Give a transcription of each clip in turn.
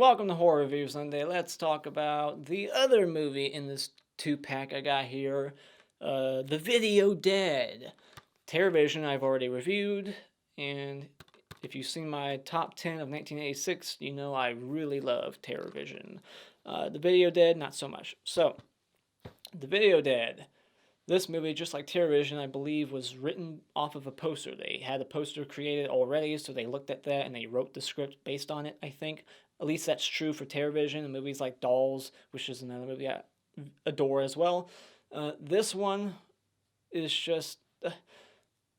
welcome to Horror Review Sunday. Let's talk about the other movie in this two-pack I got here, The Video Dead. TerrorVision I've already reviewed, and if you've seen my top 10 of 1986, you know I really love TerrorVision. The Video Dead, not so much. So, The Video Dead. This movie, just like TerrorVision, I believe, was written off of a poster. They had a poster created already, so they looked at that and they wrote the script based on it, I think. At least that's true for TerrorVision and movies like Dolls, which is another movie I adore as well. This one is just...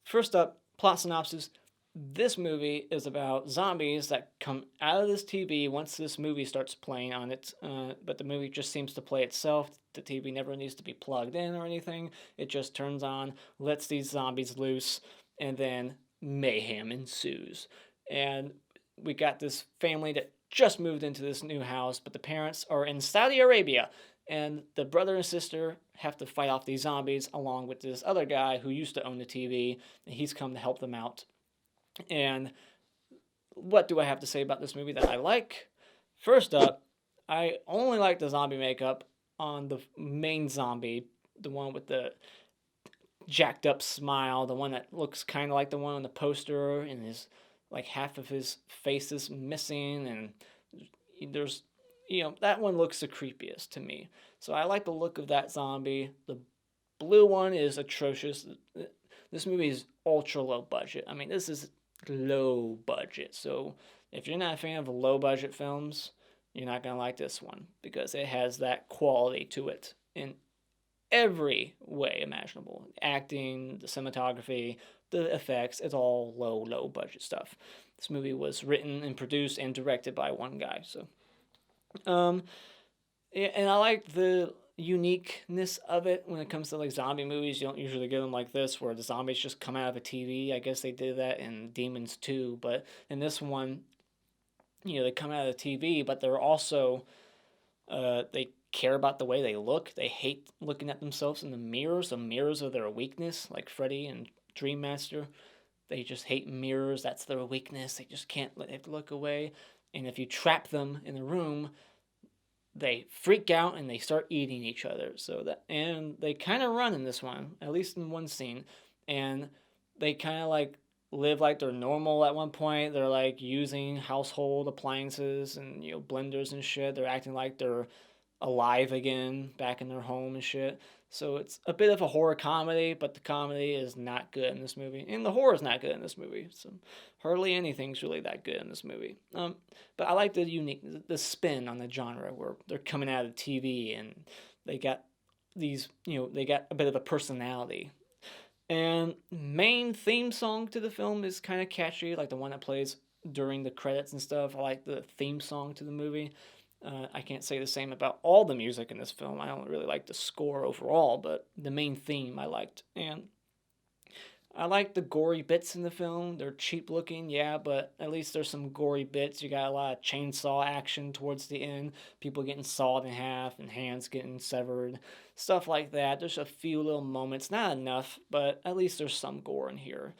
first up, plot synopsis. This movie is about zombies that come out of this TV once this movie starts playing on it, but the movie just seems to play itself. The TV never needs to be plugged in or anything. It just turns on, lets these zombies loose, and then mayhem ensues. And we got this family that just moved into this new house, but the parents are in Saudi Arabia, and the brother and sister have to fight off these zombies along with this other guy who used to own the TV, and he's come to help them out. And what do I have to say about this movie that I like? First up, I only like the zombie makeup on the main zombie, the one with the jacked up smile, the one that looks kind of like the one on the poster, and his like half of his face is missing, and there's that one looks the creepiest to me. So I like the look of that zombie. The blue one is atrocious. This movie is ultra low budget. I mean, this is low budget. So if you're not a fan of low budget films, you're not going to like this one because it has that quality to it in every way imaginable. Acting, the cinematography, the effects, it's all low budget stuff. This movie was written and produced and directed by one guy. So, and I like the uniqueness of it when it comes to like zombie movies. You don't usually get them like this where the zombies just come out of a TV. I guess they did that in Demons 2, but in this one, they come out of the TV, but they're also they care about the way they look. They hate looking at themselves in the mirrors. The mirrors are their weakness, like Freddy and Dream Master. They just hate mirrors. That's their weakness. They just can't let it look away. And if you trap them in a room, they freak out and they start eating each other. And they kind of run in this one, at least in one scene, and they kind of like live like they're normal at one point. They're like using household appliances and blenders and shit. They're acting like they're alive again back in their home and shit. So it's a bit of a horror comedy, but the comedy is not good in this movie, and the horror is not good in this movie. So hardly anything's really that good in this movie. But I like the spin on the genre where they're coming out of TV and they got these, they got a bit of a personality. And main theme song to the film is kind of catchy, like the one that plays during the credits and stuff. I like the theme song to the movie. I can't say the same about all the music in this film. I don't really like the score overall, but the main theme I liked. And I like the gory bits in the film. They're cheap looking, yeah, but at least there's some gory bits. You got a lot of chainsaw action towards the end. People getting sawed in half and hands getting severed. Stuff like that. There's a few little moments. Not enough, but at least there's some gore in here.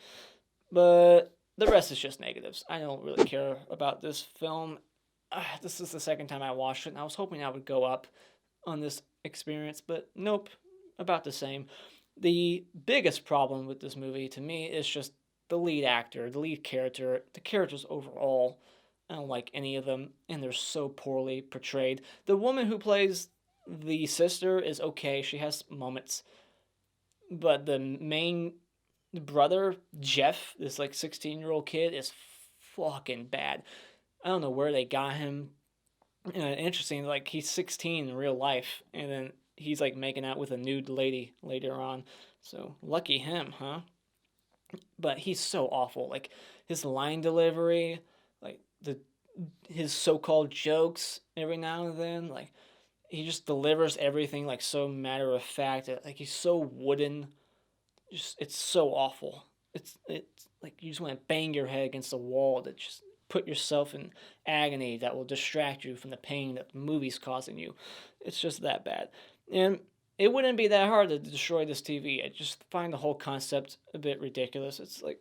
But the rest is just negatives. I don't really care about this film. This is the second time I watched it, and I was hoping I would go up on this experience, but nope, about the same. The biggest problem with this movie, to me, is just the lead actor, the lead character, the characters overall. I don't like any of them, and they're so poorly portrayed. The woman who plays the sister is okay, she has moments, but the main brother, Jeff, this like 16-year-old kid, is fucking bad. I don't know where they got him. Interesting, like he's 16 in real life, and then he's like making out with a nude lady later on. So lucky him, huh? But he's so awful. Like his line delivery, like his so-called jokes every now and then, like he just delivers everything like so matter of fact. Like he's so wooden. Just it's so awful. It's like you just want to bang your head against the wall to just put yourself in agony that will distract you from the pain that the movie's causing you. It's just that bad. And it wouldn't be that hard to destroy this TV. I just find the whole concept a bit ridiculous. It's like,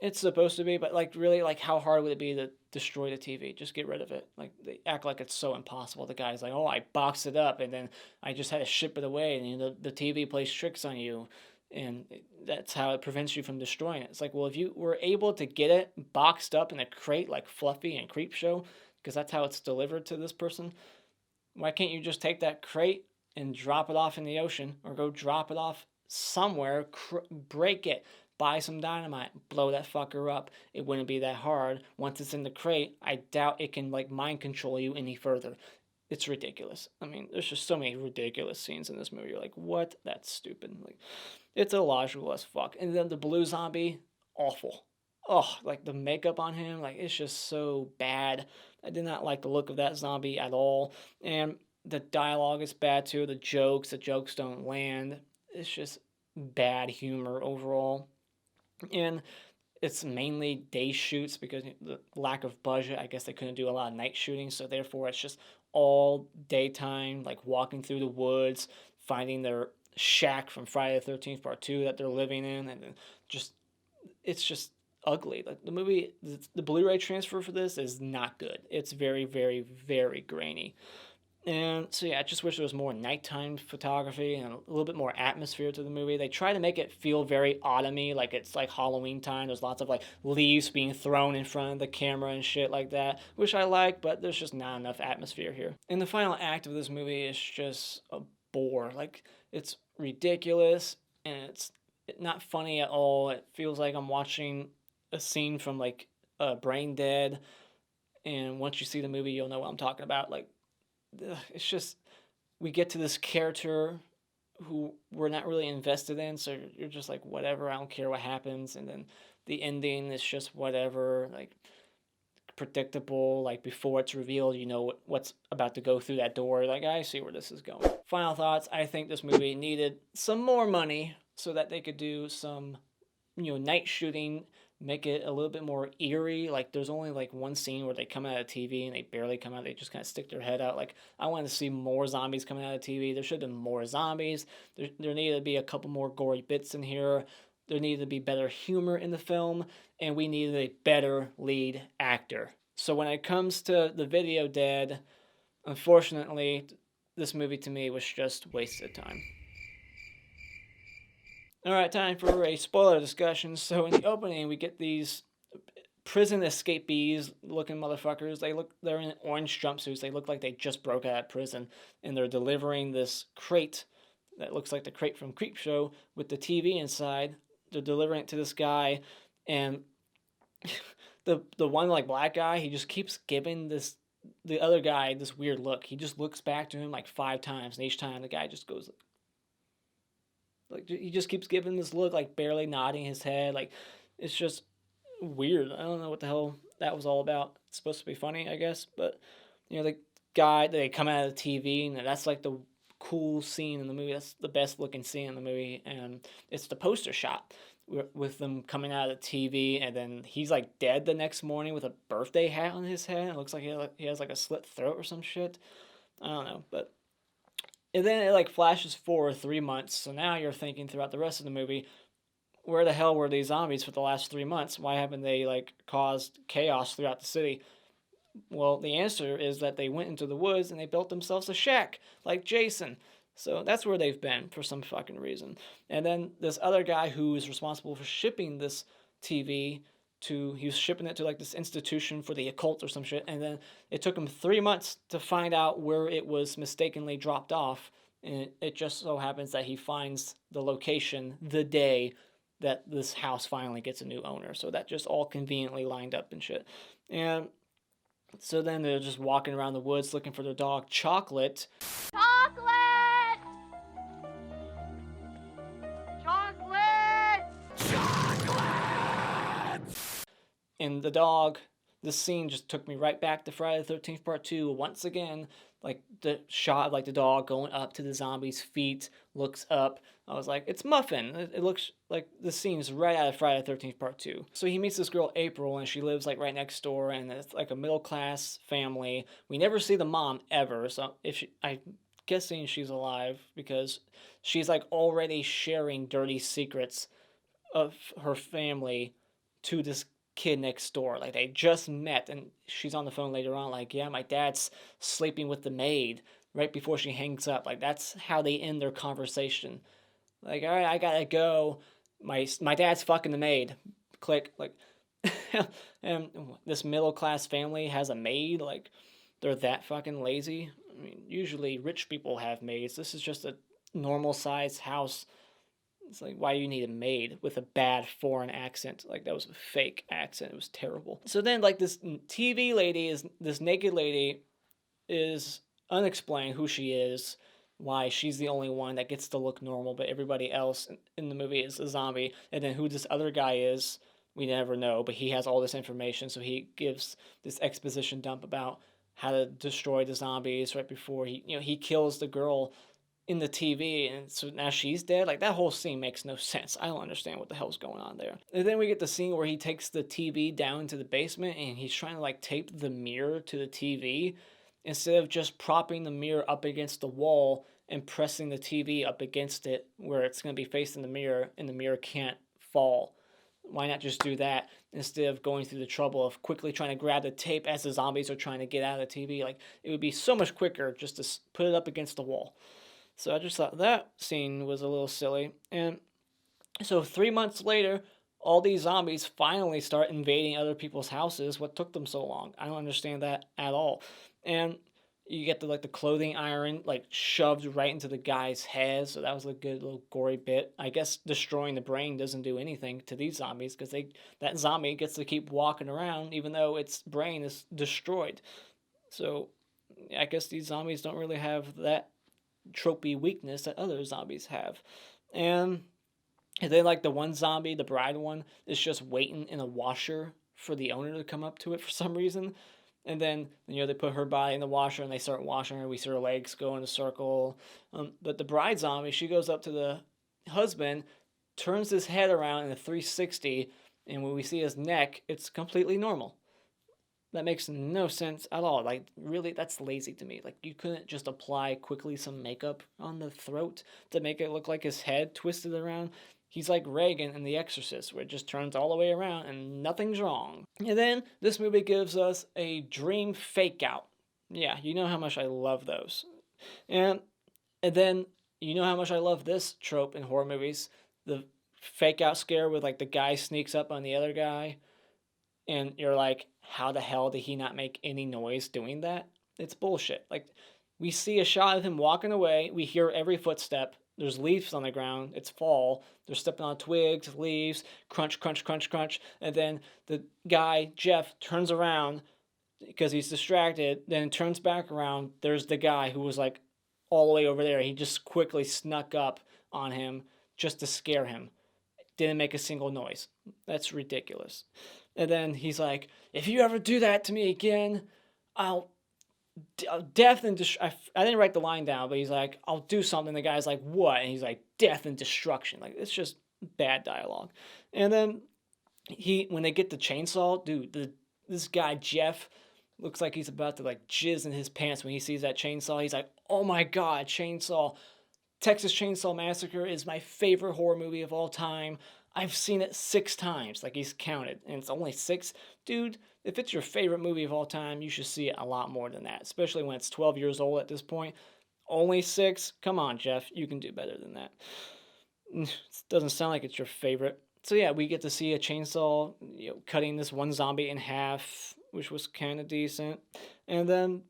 it's supposed to be, but like really, like how hard would it be to destroy the TV. Just get rid of it. Like, they act like it's so impossible. The guy's like, oh, I boxed it up and then I just had to ship it away, and the TV plays tricks on you, and that's how it prevents you from destroying it. It's like, well, if you were able to get it boxed up in a crate like Fluffy and Creepshow, because that's how it's delivered to this person, why can't you just take that crate and drop it off in the ocean, or go drop it off somewhere, break it, buy some dynamite, blow that fucker up? It wouldn't be that hard. Once it's in the crate, I doubt it can like mind control you any further. It's ridiculous. I mean, there's just so many ridiculous scenes in this movie. You're like, what? That's stupid. Like, it's illogical as fuck. And then the blue zombie, awful. Oh, like the makeup on him, like it's just so bad. I did not like the look of that zombie at all. And the dialogue is bad too. The jokes don't land. It's just bad humor overall. And it's mainly day shoots because the lack of budget. I guess they couldn't do a lot of night shooting, so therefore it's just all daytime, like walking through the woods, finding their shack from Friday the 13th Part 2 that they're living in, and then just it's just ugly. Like the movie, the Blu-ray transfer for this is not good. It's very, very, very grainy. And so yeah, I just wish there was more nighttime photography and a little bit more atmosphere to the movie. They try to make it feel very autumny, like it's like Halloween time. There's lots of like leaves being thrown in front of the camera and shit like that, which I like, but there's just not enough atmosphere here. And the final act of this movie is just a bore. Like, it's ridiculous and it's not funny at all. It feels like I'm watching a scene from like Brain Dead, and once you see the movie, you'll know what I'm talking about. Like, it's just, we get to this character who we're not really invested in, so you're just like, whatever, I don't care what happens. And then the ending is just whatever, like predictable. Like, before it's revealed, you know what's about to go through that door. Like, I see where this is going. Final thoughts: I think this movie needed some more money so that they could do some, night shooting, make it a little bit more eerie. Like, there's only like one scene where they come out of TV and they barely come out. They just kind of stick their head out. Like, I wanted to see more zombies coming out of TV. There should have been more zombies. There needed to be a couple more gory bits in here. There needed to be better humor in the film, and we needed a better lead actor. So when it comes to the Video Dead, unfortunately, this movie to me was just wasted time. Alright, time for a spoiler discussion. So in the opening, we get these prison escapees looking motherfuckers. They're in orange jumpsuits. They look like they just broke out of prison, and they're delivering this crate that looks like the crate from Creepshow with the TV inside. They're delivering it to this guy, and the one like black guy, he just keeps giving the other guy this weird look. He just looks back to him like 5 times, and each time the guy just goes like, he just keeps giving this look, like barely nodding his head. Like, it's just weird. I don't know what the hell that was all about. It's supposed to be funny, I guess, but the guy, they come out of the TV, and that's like the cool scene in the movie. That's the best looking scene in the movie, and it's the poster shot with them coming out of the TV, and then he's like dead the next morning with a birthday hat on his head. It looks like he has like a slit throat or some shit. I don't know, but. And then it like flashes forward 3 months, so now you're thinking throughout the rest of the movie, where the hell were these zombies for the last 3 months? Why haven't they like caused chaos throughout the city? Well, the answer is that they went into the woods and they built themselves a shack, like Jason. So that's where they've been for some fucking reason. And then this other guy who is responsible for shipping this TV he was shipping it to like this institution for the occult or some shit, and then it took him 3 months to find out where it was mistakenly dropped off, and it just so happens that he finds the location the day that this house finally gets a new owner. So that just all conveniently lined up and shit. And so then they're just walking around the woods looking for their dog Chocolate. Chocolate! Chocolate! And the dog, this scene just took me right back to Friday the 13th Part 2 once again. Like, the shot of like the dog going up to the zombie's feet, looks up. I was like, it's Muffin. It looks like the scene's right out of Friday the 13th Part 2. So he meets this girl April, and she lives like right next door, and it's like a middle class family. We never see the mom ever, so I'm guessing she's alive, because she's like already sharing dirty secrets of her family to this kid next door. Like they just met, and she's on the phone later on, like, yeah, my dad's sleeping with the maid right before she hangs up. Like that's how they end their conversation. Like, all right, I gotta go. My dad's fucking the maid. Click. Like, and this middle class family has a maid. Like, they're that fucking lazy. I mean, usually rich people have maids. This is just a normal sized house. It's like, why do you need a maid with a bad foreign accent? Like, that was a fake accent. It was terrible. So then, like, this TV lady is this naked lady is unexplained who she is, why she's the only one that gets to look normal, but everybody else in the movie is a zombie. And then who this other guy is, we never know, but he has all this information, so he gives this exposition dump about how to destroy the zombies right before he kills the girl in the TV, and so now she's dead. Like that whole scene makes no sense. I don't understand what the hell's going on there. And then we get the scene where he takes the TV down to the basement and he's trying to like tape the mirror to the TV instead of just propping the mirror up against the wall and pressing the TV up against it where it's going to be facing the mirror and the mirror can't fall. Why not just do that instead of going through the trouble of quickly trying to grab the tape as the zombies are trying to get out of the TV? Like it would be so much quicker just to put it up against the wall. So I just thought that scene was a little silly. And so 3 months later, all these zombies finally start invading other people's houses. What took them so long? I don't understand that at all. And you get the clothing iron like shoved right into the guy's head. So that was a good little gory bit. I guess destroying the brain doesn't do anything to these zombies because that zombie gets to keep walking around even though its brain is destroyed. So I guess these zombies don't really have that tropey weakness that other zombies have. And then like the one zombie, the bride one, is just waiting in a washer for the owner to come up to it for some reason. And then they put her body in the washer and they start washing her. We see her legs go in a circle. But the bride zombie, she goes up to the husband, turns his head around in a 360, and when we see his neck, it's completely normal. That makes no sense at all. Like, really, that's lazy to me. Like, you couldn't just apply quickly some makeup on the throat to make it look like his head twisted around. He's like Reagan in The Exorcist, where it just turns all the way around and nothing's wrong. And then this movie gives us a dream fake out. Yeah, you know how much I love those. And then you know how much I love this trope in horror movies. The fake out scare with like the guy sneaks up on the other guy and you're like, how the hell did he not make any noise doing that? It's bullshit. Like, we see a shot of him walking away. We hear every footstep. There's leaves on the ground. It's fall. They're stepping on twigs, leaves, crunch, crunch, crunch, crunch. And then the guy, Jeff, turns around because he's distracted, then turns back around. There's the guy who was like all the way over there. He just quickly snuck up on him just to scare him. Didn't make a single noise. That's ridiculous. And then he's like, if you ever do that to me again, I'll death and I didn't write the line down, but he's like, I'll do something. The guy's like, what? And he's like, death and destruction. Like, it's just bad dialogue. And then when they get the chainsaw, dude, this guy, Jeff, looks like he's about to like jizz in his pants when he sees that chainsaw. He's like, oh my God, chainsaw. Texas Chainsaw Massacre is my favorite horror movie of all time. I've seen it 6 times, like he's counted, and it's only 6. Dude, if it's your favorite movie of all time, you should see it a lot more than that, especially when it's 12 years old at this point. Only 6? Come on, Jeff, you can do better than that. It doesn't sound like it's your favorite. So yeah, we get to see a chainsaw, cutting this one zombie in half, which was kind of decent. And then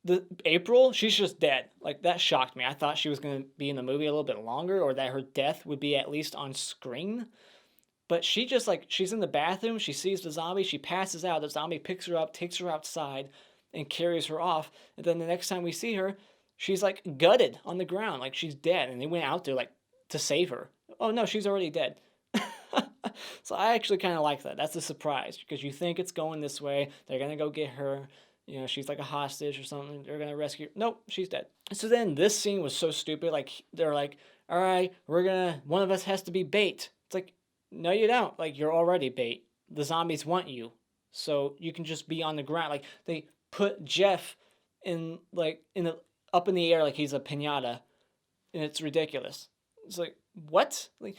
the April, she's just dead. Like, that shocked me. I thought she was going to be in the movie a little bit longer, or that her death would be at least on screen. But she just, like, she's in the bathroom, she sees the zombie, she passes out, the zombie picks her up, takes her outside, and carries her off. And then the next time we see her, she's, like, gutted on the ground, like she's dead. And they went out there, like, to save her. Oh, no, she's already dead. So I actually kind of like that. That's a surprise, because you think it's going this way, they're going to go get her. She's like a hostage or something. They're going to rescue her. Nope, she's dead. So then this scene was so stupid. Like, they're like, all right, one of us has to be bait. It's like, no, you don't. Like, you're already bait. The zombies want you. So you can just be on the ground. Like, they put Jeff up in the air like he's a piñata. And it's ridiculous. It's like, what? Like,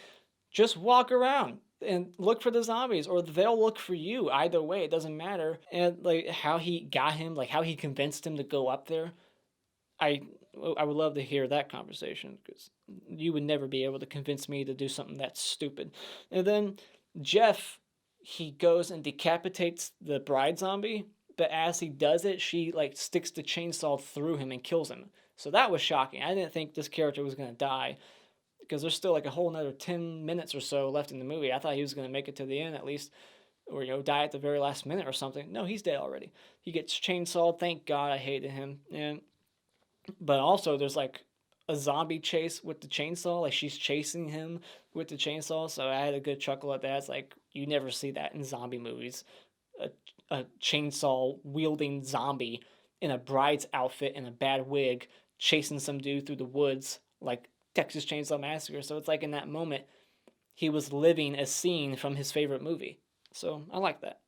just walk around. and look for the zombies, or they'll look for you. Either way, it doesn't matter. And like how he got him, like how he convinced him to go up there, I I would love to hear that conversation, because you would never be able to convince me to do something that stupid. And then Jeff, he goes and decapitates the bride zombie, but as he does it, she like sticks the chainsaw through him and kills him. So that was shocking. I didn't think this character was gonna die, because there's still like a whole another 10 minutes or so left in the movie. I thought he was gonna make it to the end at least, or die at the very last minute or something. No, he's dead already. He gets chainsawed. Thank God, I hated him. And but also there's like a zombie chase with the chainsaw, like she's chasing him with the chainsaw. So I had a good chuckle at that. It's like you never see that in zombie movies. A, a chainsaw wielding zombie in a bride's outfit and a bad wig chasing some dude through the woods like Texas Chainsaw Massacre. So it's like in that moment he was living a scene from his favorite movie. So I like that.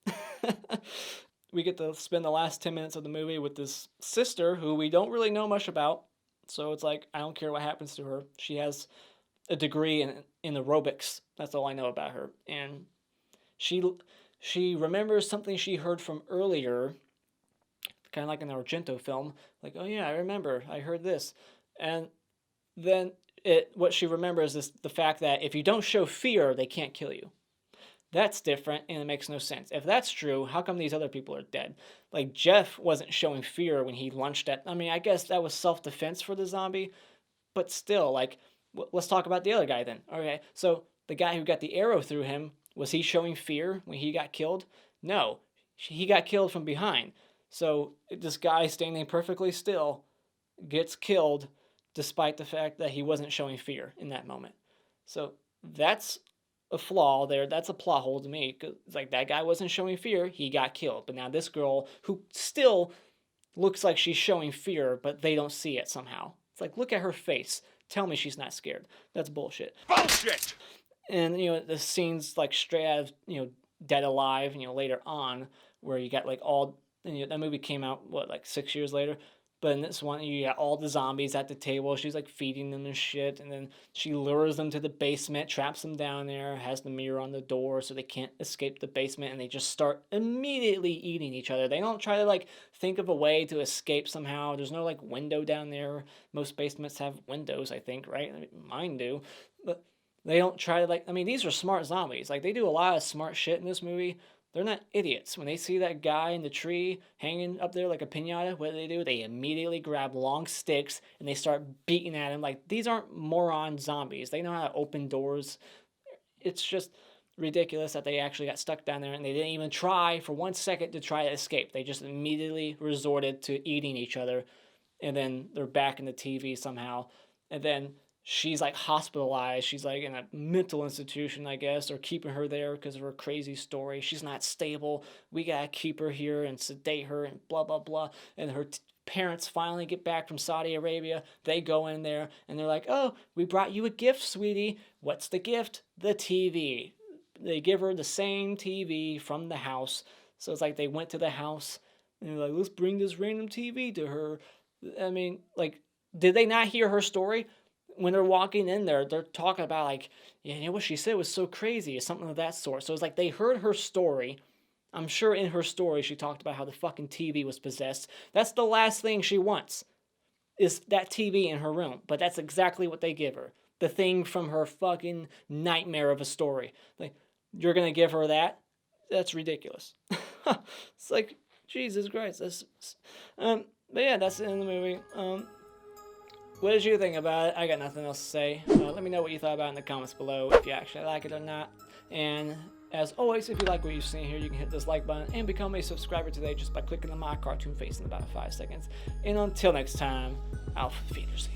We get to spend the last 10 minutes of the movie with this sister who we don't really know much about. So it's like, I don't care what happens to her. She has a degree in aerobics. That's all I know about her. And she remembers something she heard from earlier, kind of like an Argento film. Like, oh yeah, I remember. I heard this. And then what she remembers is the fact that if you don't show fear, they can't kill you. That's different, and it makes no sense. If that's true, how come these other people are dead? Like, Jeff wasn't showing fear when he lunged at... I mean, I guess that was self-defense for the zombie, but still, like, let's talk about the other guy then. Okay, so the guy who got the arrow through him, was he showing fear when he got killed? No, he got killed from behind. So this guy standing perfectly still gets killed despite the fact that he wasn't showing fear in that moment. So that's a flaw there. That's a plot hole to me. Cause it's like that guy wasn't showing fear, he got killed. But now this girl, who still looks like she's showing fear, but they don't see it somehow. It's like, look at her face. Tell me she's not scared. That's bullshit. Bullshit! And the scenes like straight out of Dead Alive. Later on, where you got like all. That movie came out like 6 years later. But in this one, you got all the zombies at the table. She's like feeding them and shit. And then she lures them to the basement, traps them down there, has the mirror on the door so they can't escape the basement. And they just start immediately eating each other. They don't try to like think of a way to escape somehow. There's no like window down there. Most basements have windows, I think, right? I mean, mine do. But they don't try to like, these are smart zombies. Like they do a lot of smart shit in this movie. They're not idiots. When they see that guy in the tree hanging up there like a piñata, what do? They immediately grab long sticks and they start beating at him. Like, these aren't moron zombies. They know how to open doors. It's just ridiculous that they actually got stuck down there and they didn't even try for 1 second to try to escape. They just immediately resorted to eating each other, and then they're back in the TV somehow. And then she's like hospitalized. She's like in a mental institution, I guess, or keeping her there because of her crazy story. She's not stable. We gotta keep her here and sedate her and blah, blah, blah. And her parents finally get back from Saudi Arabia. They go in there and they're like, oh, we brought you a gift, sweetie. What's the gift? The TV. They give her the same TV from the house. So it's like they went to the house and they're like, let's bring this random TV to her. Like, did they not hear her story? When they're walking in there, they're talking about like, yeah, what she said was so crazy, or something of that sort. So it's like they heard her story. I'm sure in her story she talked about how the fucking TV was possessed. That's the last thing she wants, is that TV in her room. But that's exactly what they give her. The thing from her fucking nightmare of a story. Like, you're gonna give her that? That's ridiculous. It's like, Jesus Christ. But yeah, that's the end of the movie. What did you think about it? I got nothing else to say. Let me know what you thought about it in the comments below, if you actually like it or not. And as always, if you like what you've seen here, you can hit this like button and become a subscriber today just by clicking on my cartoon face in about 5 seconds. And until next time, auf Wiedersehen.